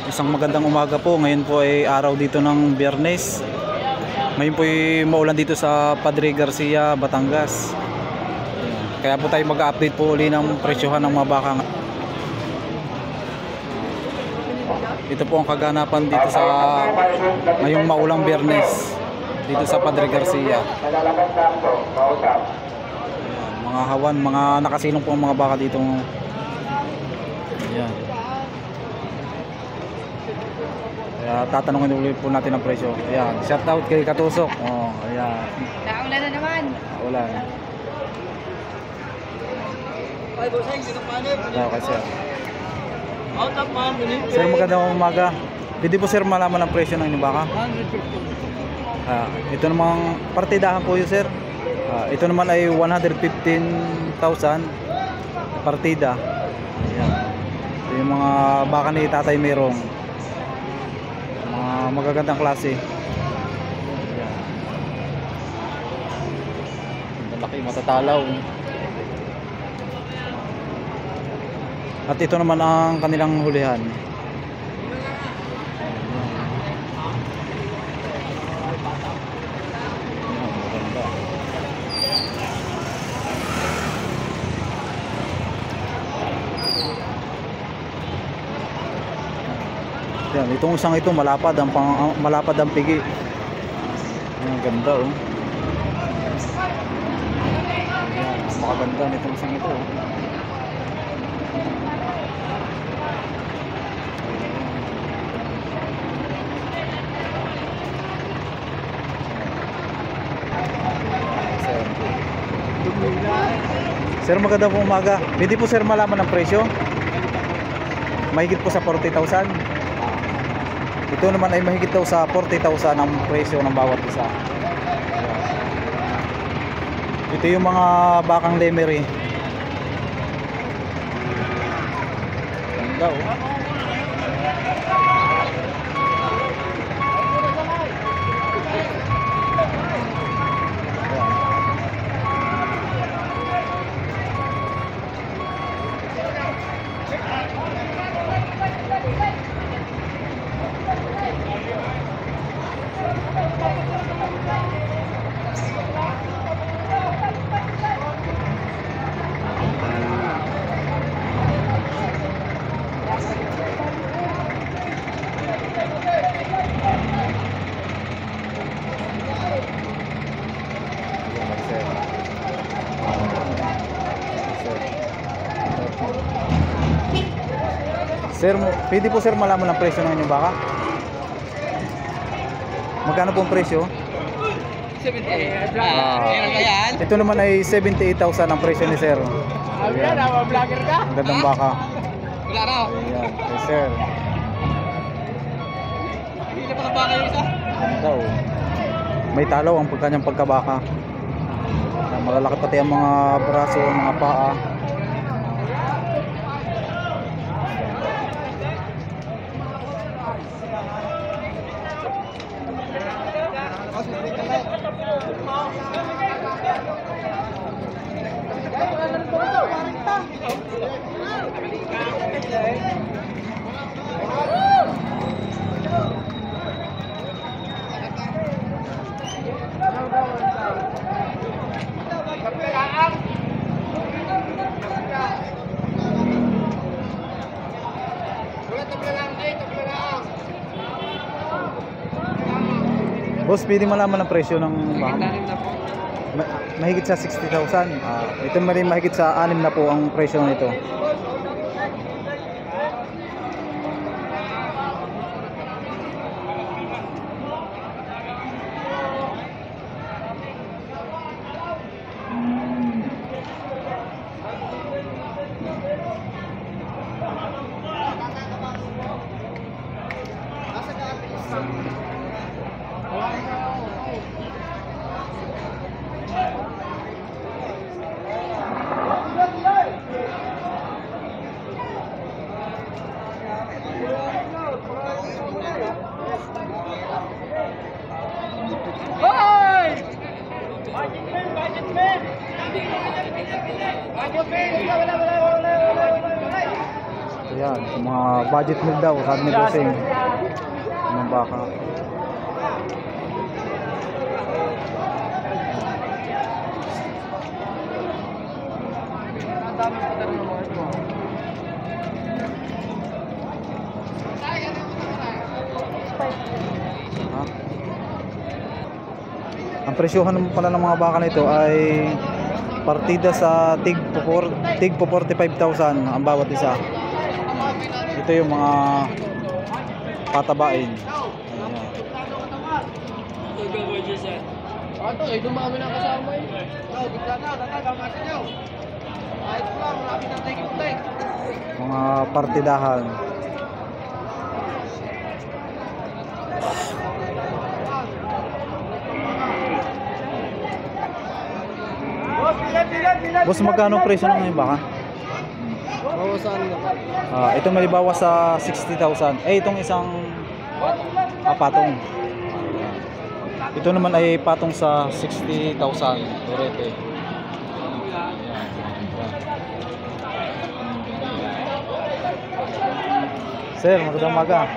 Isang magandang umaga po. Ngayon po ay araw dito ng Biyernes. Ngayon po ay maulan dito sa Padre Garcia, Batangas. Kaya po tayo mag-update po uli ng presyohan ng mga baka. Ito po ang kaganapan dito sa ngayong maulang Biyernes dito sa Padre Garcia. Mga hawan, mga nakasilong po ang mga baka dito. Ayan. Kaya tatanungin ulit po natin ang presyo. Ayan, shout out kay Katusok. Oh, ayan. Naulan na naman. Ulan. Ay, bossing, sino panip? Okay, sir. Out of man, Sir, magandang umaga. Pwede po sir malaman ang presyo ng inyong baka? 150. Ito namang partidahan po yun, sir. Ito naman ay 115,000 partida. Ayan. Ito yung mga baka ni Tatay Merong. Magagandang klase. Ayan. Malaki, matatalaw. At ito naman ang kanilang hulihan. Yan, itong isang ito malapad ang pigi. Ang ganda oh. Yan, makaganda nitong isang ito oh. Sir, maganda po umaga. Pwede po sir malaman ang presyo? Mahigit po sa 40,000. Ito naman ay mahigit daw sa 40,000 ang presyo ng bawat isa. Ito yung mga bakang lemery. Ganda oh. Sir, pwede po sir malaman ang presyo ng inyong baka? Magkano po ang presyo? 78. Ito naman ay 78,000 ang presyo ni sir. Ayan, vlogger ka? Ang gandang baka. Wala raw. Ayan, okay, sir. Hindi na pala baka yung isa. Ganda oh. May talaw ang kanyang pagkabaka. Malalaki pati ang mga braso, mga paa. Boss, pwede malaman ang presyo ng baka? Mahigit sa 60,000. Ito rin mahigit sa 6 na po ang presyo nito. Ayan, mga budget meal daw, sabi ni Bossing. Ng baka. Ha? Ang presyohan naman pala ng mga baka na ito ay partida sa tig po 45,000 ang bawat isa. Ito yung mga patabain. Ito, dumami na kasama eh. Bigla na, tatagamasin nyo. Ito lang, marami na tayo. Mga partidahan. Boss, magkano ang presyo ng baka? Bawasan na. Ito malibawas sa 60,000. Itong isang patong. Ito naman ay patong sa 60,000. Turete. Sir, magandang umaga.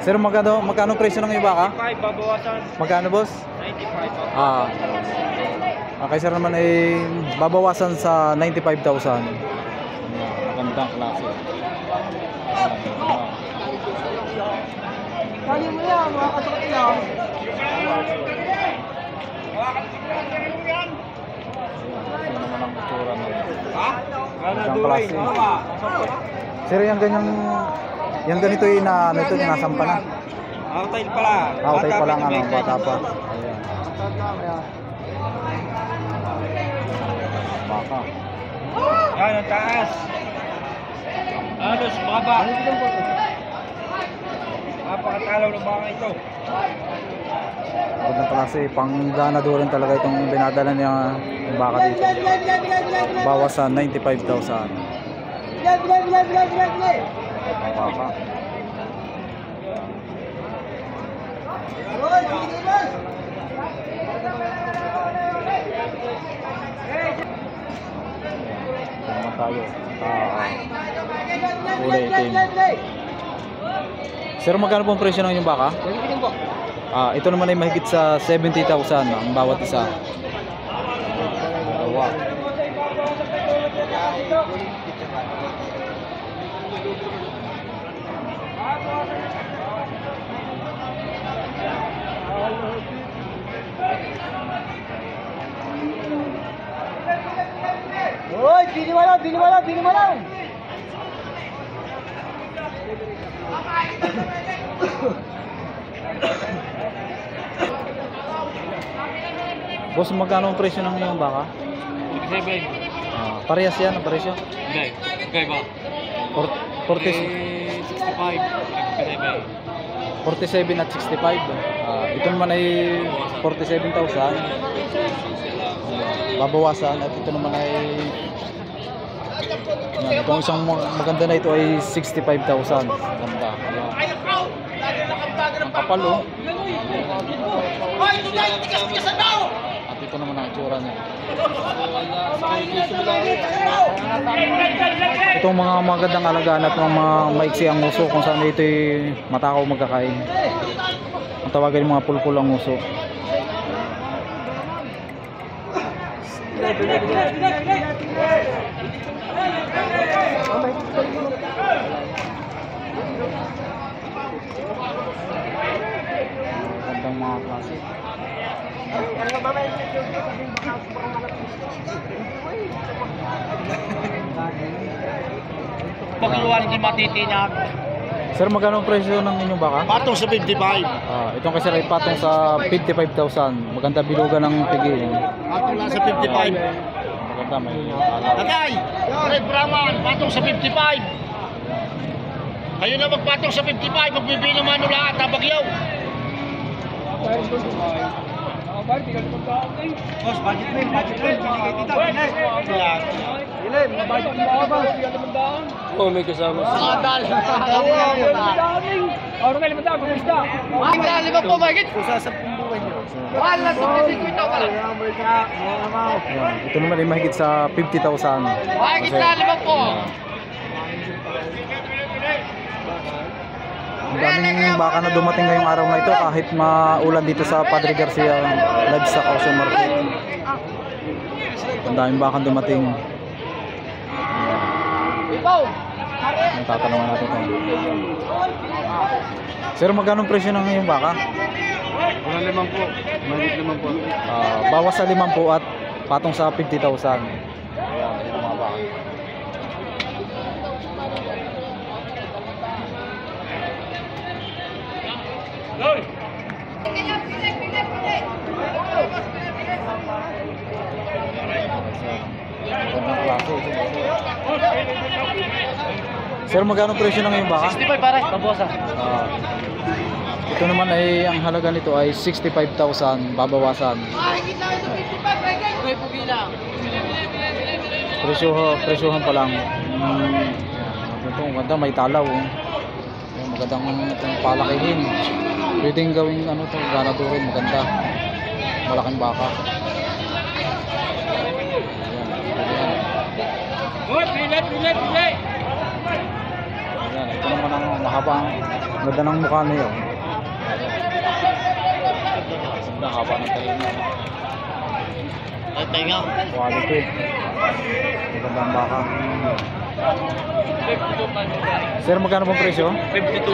Sir, magkano presyo ng baka? 95, babawasan. Magkano, boss? 95. Okay, sir naman ay babawasan sa 95,000. Magandang klase. Kali mo yan, mga kasakit lang. Naman ang itsura na. Magandang klase. Sir, yung ganito yung ano ito, nasampa na. Tayo pala. Tayo pala nga ng bata pa. Ayan. Baka. Yan, ang taas. Alos, baba. Napakatalaw ng baka ito. Magandang klase, pang ganado rin talaga itong binadala niya yung baka dito. Bawas sa 95,000. Baka. Naman tayo. Kulay itim. Sir, magkano po ang presyo ng inyong baka? Ito naman ay mahigit sa 70,000 ang bawat isa. Dalawa. Hoy, bili mo lang. Boss, magkano ang presyo ng inyong baka? 67. Parehas yan ang presyo? Hindi. Okay ba? 47 at 65. Ito naman ay 47,000. Babawasan at ito naman ay itong isang maganda na ito ay 65,000. Ganda. Ang kapal, oh. At ito naman ang itsura niya. Itong mga magandang alagaan at mga maiksi ang uso kung saan ito ay matakaw magkakain. Ang tawagan yung mga pulpul ang uso. Magandang mga klase. Pagkaluan di matitinan. Sir, magkano ang presyo ng inyong baka? Patong sa 55. Itong kasi ay patong sa 55,000. Maganda bilugan ng pigi. Patong lang sa 55. Maganda, may alaw. Tatay! Red Brahman, patong sa 55. Kayo na magpatong sa 55, magbibili naman nung lahat, Bagyaw. Boss, budget mail, binigay kita, bilis. Bilis, budget mail ba? Oh, may kasama siya. Mga dal. Ano kayo limandaan, kumusta? Ay, wala, lima po, bagit. Kung sa 10 buwan nyo. Wala, sa 50 ito pala. Ayan, ito naman ay mahigit sa 50,000. Bagit na, lima po. Ang daming baka na dumating ngayong araw na ito kahit maulan dito sa Padre Garcia Livestock Auction Market. Ang daming baka dumating. Ang tatanungan natin ito. Sir, magkano presyo ng ngayong baka? 5 po. Mahigit 5 po. Bawas sa 5 po at patong sa 50,000. Ayan, yun ang mga baka. Magandang klase ito. Sir, magkano presyo ng ngayong baka? 65 pare, pabosa. Ito naman ay ang halaga nito ay 65,000 babawasan. Presyohan pa lang. Ito maganda, may talaw. Ayan, magandang itong palakihin. Pwedeng gawing ano to, ganadurin, maganda. Malaking baka. Ayan, ito naman ang mahabang ganda ng mukha niya. Ganda haba ng talinga. Ay, tenga. Quality. Magandang baka. Sir, magkano pong presyo? 52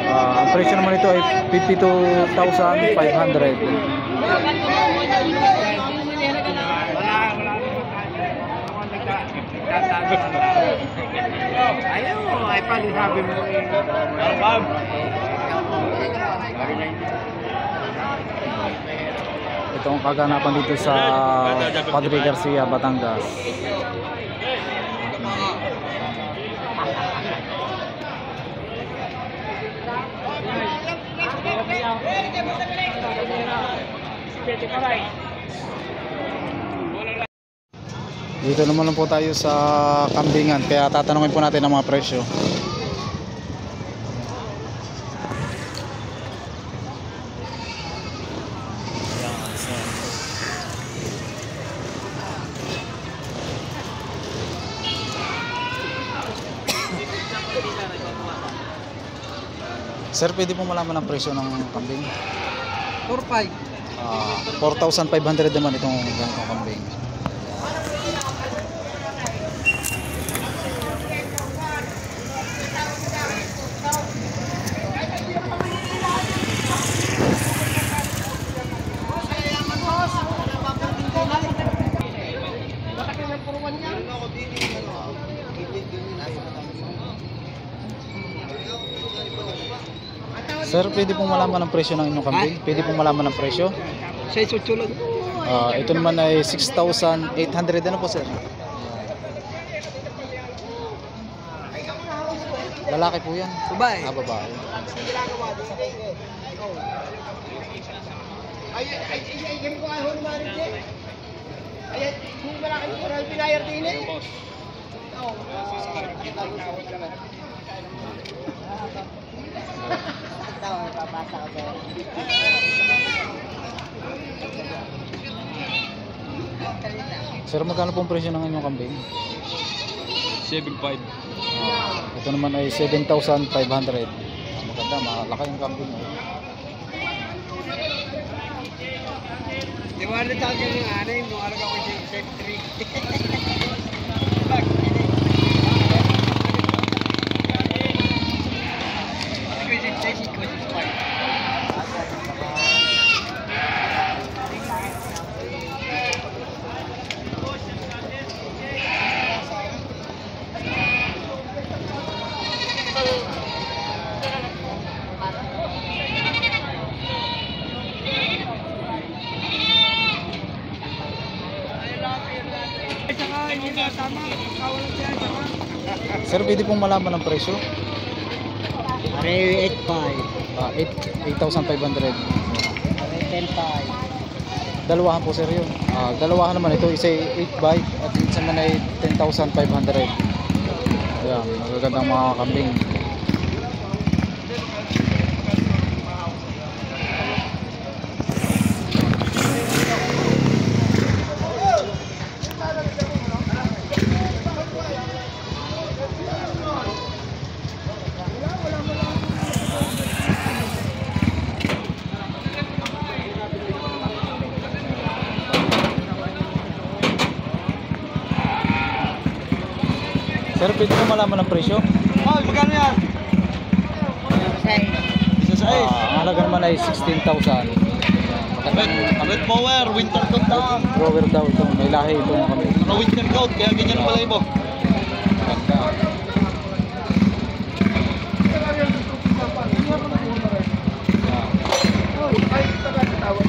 Ang presyo naman ito ay 52,500. Ayaw, ay paano sabi mo Ito ang kaganapan dito sa Padre Garcia, Batangas. Dito naman po tayo sa kambingan, kaya tatanungin po natin ang mga presyo. Sir, pwede po malaman ang presyo ng kambing? 4-5. 4,500 naman itong ganitong kambing. Sir, pwede pong malaman ang presyo ng inyong kambing? Pwede pong malaman ang presyo? 6-8 lang. Ito naman ay 6,800. Ano po, sir? Lalaki po yan? Babae. Babae. Ay, ko ay hon marit eh. Ay, kung malaki ko rin pinayar din eh. Sir, magkano pong presyo ng inyong kambing? 7.5. Ito naman ay 7,500. Maganda, malaki yung kambing. Di ba rin tawag yung anay, nung araw ako yung 7,300. Sir, pwede pong malaman ang presyo? 8,500. 10,500. Dalawahan po, sir, yun. Dalawahan naman ito, isa ay 8 bike at isa naman ay 10,500. Ayan, magagandang mga kambing. Sir, pwede ko malaman ang presyo? Oh, magkano yan? Isa sa is. Ang halaga naman ay 16,000. Kabit power, winter coat na. Grower daw ito. May lahi ito kami. Ano winter coat, kaya ganyan ang balay mo.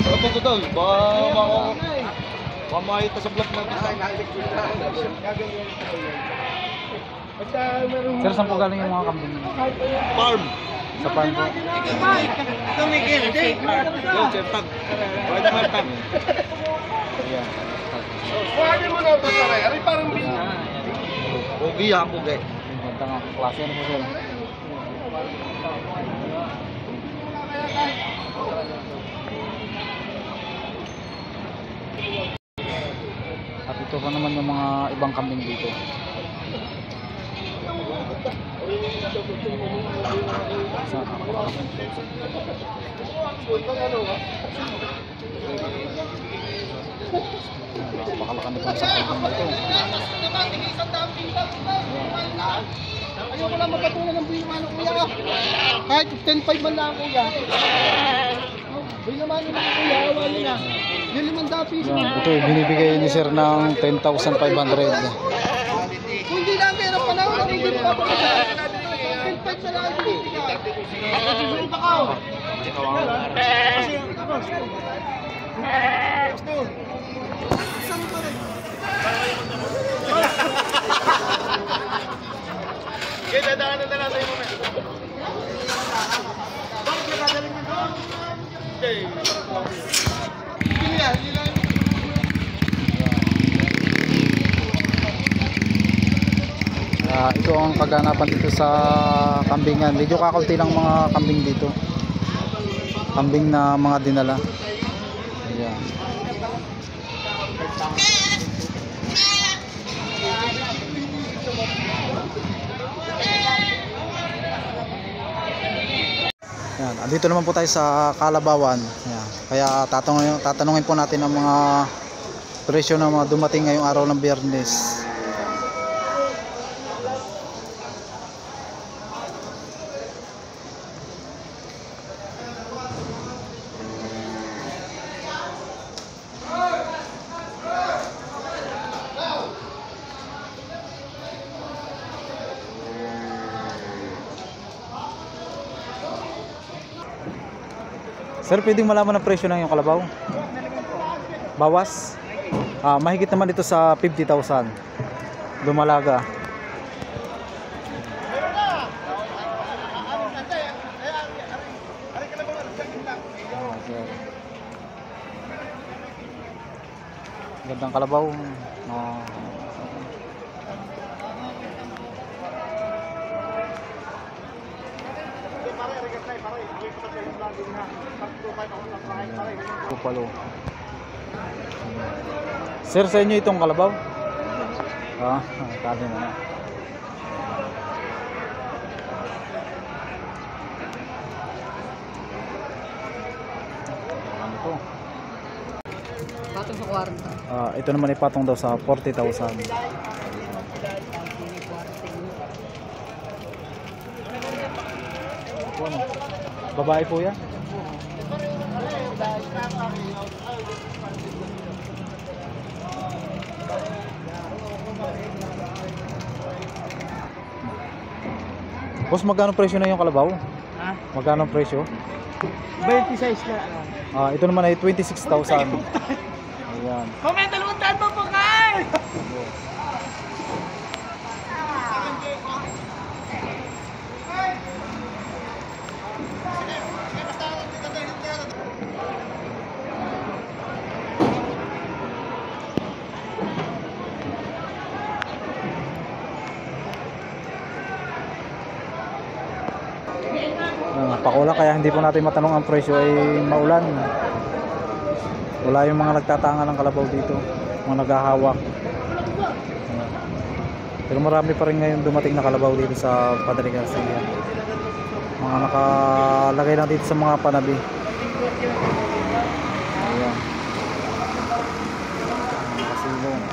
Ano po ito tol? Baka makita sa vlog natin. Sir, saan po galing yung mga kambing? Farm. Sa farm po. Yo, chef tag. Bakit naman tag? Ayan. Kuhanin mo na ito, saray. Ari parang Pogi ha, pogi. Ganda nga. Klase ano po sir? At ito pa naman yung mga ibang kambing dito. Napakalaki pa sa kambing dito. Ayaw ko lang magpatuloy ng buhay naman kuya. Kahit 10.5 man lang kuya. Buhay naman naman kuya, awa nyo na. Yung 500 piso. Yan, ito binibigay ni sir ng 10,500. Kung hindi lang meron pa lang, hindi mo papagay. 10.5 na lang ang binibigay. Susunod ako. Kaya dadaanan na natin yung moment. Ito ang kaganapan dito sa kambingan. Medyo kakunti lang mga kambing dito. Kambing na mga dinala. Ayan. Yan, andito naman po tayo sa Kalabawan. Yan. Kaya tatanungin po natin ang mga presyo ng mga dumating ngayong araw ng Biyernes. Sir, pwedeng malaman ang presyo ng iyong kalabaw? Bawas? Mahigit naman dito sa 50,000. Dumalaga. Gandang kalabaw. Kupalo. Sir, sa inyo itong kalabaw? Tali na. Ano to? Patong sa 40. Ito naman ipatong daw sa 40,000. Ano? Babae po yan? Boss, magkano presyo na yung kalabaw? Ha? Magkano presyo? 26 na. Ito naman ay 26,000. Ayan. Comment dalawang daan mo po kay! Pakula, kaya hindi po natin matanong ang presyo ay maulan. Wala yung mga nagtatanga ng kalabaw dito, mga naghahawak. Pero marami pa rin ngayon dumating na kalabaw dito sa Padre Garcia. Mga nakalagay lang dito sa mga panabi. Ayan. Kasilong.